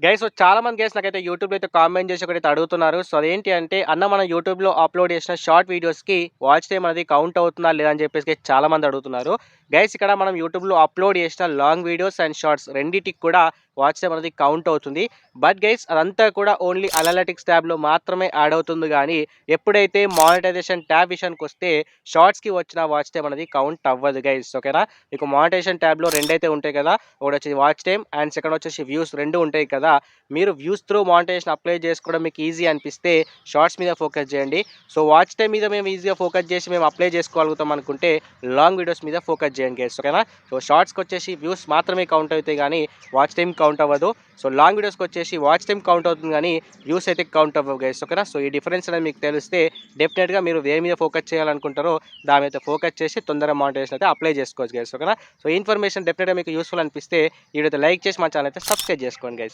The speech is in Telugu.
గైస్ చాలా మంది గైస్ నాకైతే యూట్యూబ్‌లో అయితే కామెంట్ చేసి ఒకటైతే అడుగుతున్నారు. సో, అదేంటి అంటే అన్న మనం యూట్యూబ్‌లో అప్‌లోడ్ చేసిన షార్ట్ వీడియోస్‌కి వాచ్ టైమ్ అనేది కౌంట్ అవుతుందా లేదా అని చెప్పేసి చాలా మంది అడుగుతున్నారు. గైస్ ఇక్కడ మనం యూట్యూబ్‌లో అప్‌లోడ్ చేసిన లాంగ్ వీడియోస్ అండ్ షార్ట్స్ రెండిటికి కూడా వాచ్ టైమ్ అనేది కౌంట్ అవుతుంది. బట్ గైస్ అదంతా కూడా ఓన్లీ అనలిటిక్స్ ట్యాబ్‌లో మాత్రమే యాడ్ అవుతుంది గానీ, ఎప్పుడైతే మానిటైజేషన్ ట్యాబ్ విషయానికొస్తే షార్ట్స్‌కి వచ్చిన వాచ్ టైమ్ అనేది కౌంట్ అవ్వదు గైస్. ఓకేనా? మీకు మానిటైజేషన్ ట్యాబ్‌లో రెండైతే ఉంటాయి కదా! ఒకటొచ్చేసి వాచ్ టైమ్ అండ్ సెకండ్ వచ్చేసి వ్యూస్ 2 ఉంటాయి కదా! మీరు వ్యూస్ త్రూ మానిటైజేషన్ అప్లై చేసుకోవడం మీకు ఈజీ అనిపిస్తే షార్ట్స్ మీద ఫోకస్ చేయండి. సో, వాచ్ టైమ్ మీద మేము ఈజీగా ఫోకస్ చేసి మేము అప్లై చేసుకోగలుగుతాం అనుకుంటే లాంగ్ వీడియోస్ మీద ఫోకస్ చేయండి గైస్. ఓకేనా? సో, షార్ట్స్‌కొచ్చేసి వ్యూస్ మాత్రమే కౌంట్ అవుతాయి గానీ వాచ్ టైమ్ కౌంట్ అవ్వదు. సో, లాంగ్ వీడియోస్‌కొచ్చేసి వాచ్ టైమ్ కౌంట్ అవుతుంది గానీ వ్యూస్ అయితే కౌంట్ అవ్వవు గైస్. ఓకేనా? సో, ఈ డిఫరెన్స్ అనేది మీకు తెలిస్తే డెఫినిట్‌గా మీరు దేని మీద ఫోకస్ చేయాలనుకుంటారో దాని మీద ఫోకస్ చేసి తొందరగా మానిటైజేషన్ అయితే అప్లై చేసుకోవచ్చు గైస్. ఓకేనా? సో, ఈ ఇన్ఫర్మేషన్ డెఫినిట్‌గా మీకు యూజ్‌ఫుల్ అనిపిస్తే ఈ వీడియో అయితే లైక్ చేసి మా ఛానల్ అయితే సబ్స్క్రైబ్ చేసుకోండి గైస్.